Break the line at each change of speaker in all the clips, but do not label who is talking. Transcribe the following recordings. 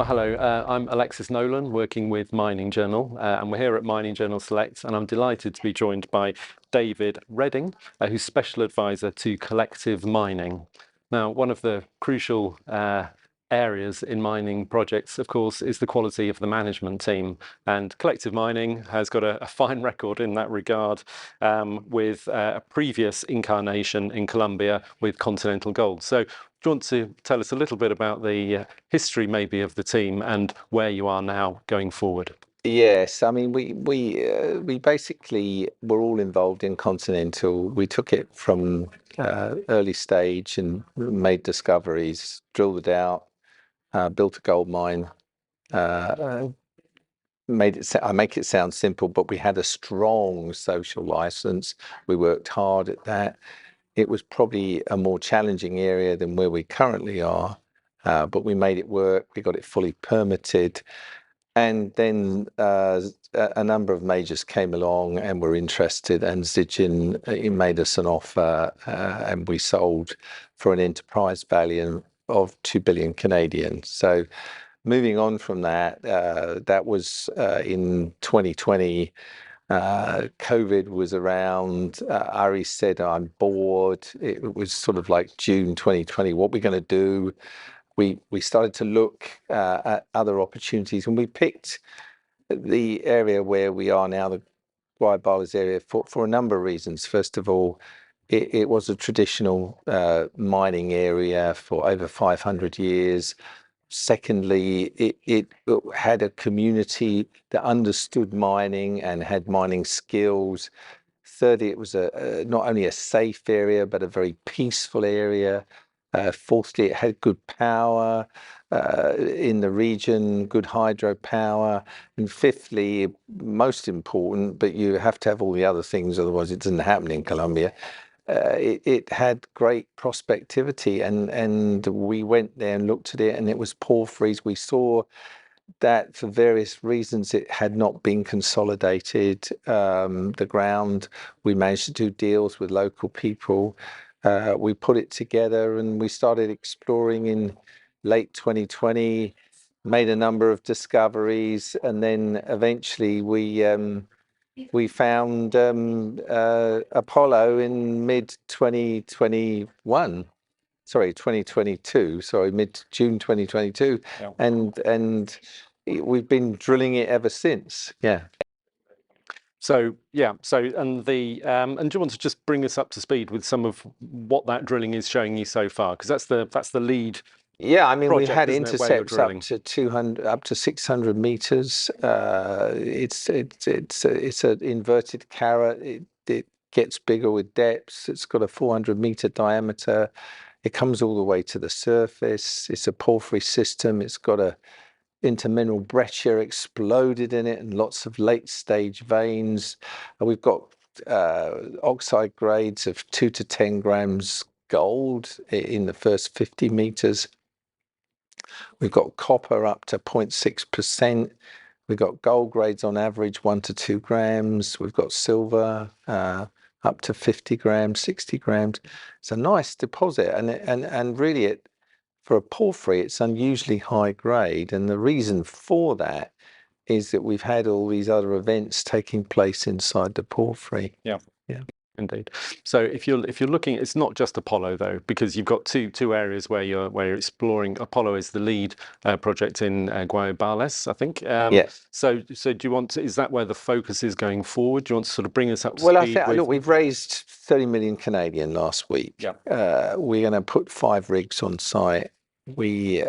Hello, I'm Alexis Nolan, working with Mining Journal, and we're here at Mining Journal Select, and I'm delighted to be joined by David Redding, who's Special Advisor to Collective Mining. Now, one of the crucial areas in mining projects, of course, is the quality of the management team, and Collective Mining has got a fine record in that regard, with a previous incarnation in Colombia with Continental Gold. So do you want to tell us a little bit about the history maybe of the team and where you are now going forward?
Yes, I mean we basically were all involved in Continental. We took it from early stage and made discoveries, drilled it out, built a gold mine. I make it sound simple, but we had a strong social license. We worked hard at that. It was probably a more challenging area than where we currently are, but we made it work. We got it fully permitted. And then a number of majors came along and were interested, and Zijin made us an offer, and we sold for an enterprise value of 2 billion Canadian. So moving on from that, that was in 2020. COVID was around. Ari said, "I'm bored." It was sort of like June 2020. What we're going to do? We started to look at other opportunities, and we picked the area where we are now, the Guayabalas area, for a number of reasons. First of all, it was a traditional mining area for over 500 years. Secondly, it had a community that understood mining and had mining skills. Thirdly, it was not only a safe area, but a very peaceful area. Fourthly, it had good power in the region, good hydropower. And fifthly, most important, but you have to have all the other things, otherwise it doesn't happen in Colombia. It had great prospectivity, and we went there and looked at it, and it was porphyries. We saw that for various reasons it had not been consolidated, the ground. We managed to do deals with local people. We put it together and we started exploring in late 2020, made a number of discoveries, and then eventually we found Apollo in mid 2021. Sorry, 2022. Sorry, mid June 2022,
Yeah.
and we've been drilling it ever since. Yeah.
So yeah, and do you want to just bring us up to speed with some of what that drilling is showing you so far? Because that's the lead.
Yeah, I mean, we've
project,
had
isn't it, where you're
intercepts up
drilling?
to 200, up to 600 meters. It's an inverted carrot. It gets bigger with depths. It's got a 400-meter diameter. It comes all the way to the surface. It's a porphyry system. It's got a intermineral breccia exploded in it and lots of late-stage veins. And we've got oxide grades of 2 to 10 grams gold in the first 50 meters. We've got copper up to 0.6%. We've got gold grades on average 1 to 2 grams. We've got silver up to 50 grams, 60 grams. It's a nice deposit, and really for a porphyry, it's unusually high grade. And the reason for that is that we've had all these other events taking place inside the porphyry.
Yeah.
Yeah.
Indeed. So if you're looking, it's not just Apollo though, because you've got two areas where you're exploring. Apollo is the lead project in Guayabales, I think.
Yes.
So do you want to, is that where the focus is going forward? Do you want to sort of bring us up to
Well, I
speed
think,
with?
look, we've raised 30 million Canadian last week.
Yeah.
We're going to put 5 rigs on site. We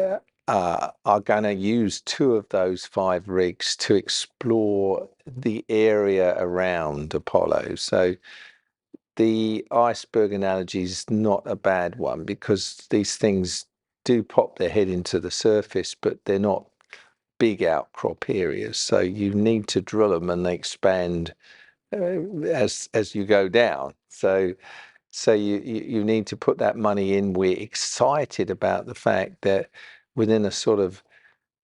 are going to use 2 of those 5 rigs to explore the area around Apollo. So the iceberg analogy is not a bad one, because these things do pop their head into the surface, but they're not big outcrop areas. So you need to drill them, and they expand as you go down. So you need to put that money in. We're excited about the fact that within a sort of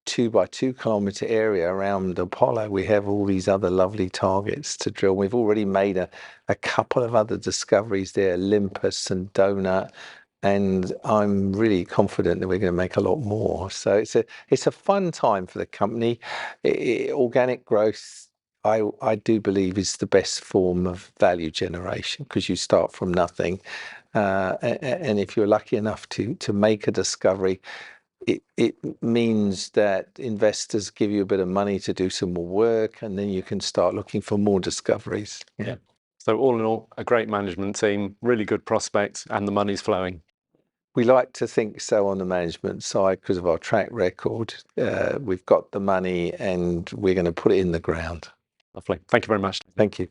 2 by 2 kilometer area around Apollo, we have all these other lovely targets to drill. We've already made a couple of other discoveries there, Olympus and Donut. and I'm really confident that we're going to make a lot more. So it's a fun time for the company. Organic growth, I do believe, is the best form of value generation, because you start from nothing, and if you're lucky enough to make a discovery, it means that investors give you a bit of money to do some more work, and then you can start looking for more discoveries.
Yeah. So all in all, a great management team, really good prospects, and the money's flowing.
We like to think so on the management side because of our track record. We've got the money and we're going to put it in the ground.
Lovely. Thank you very much.
Thank you.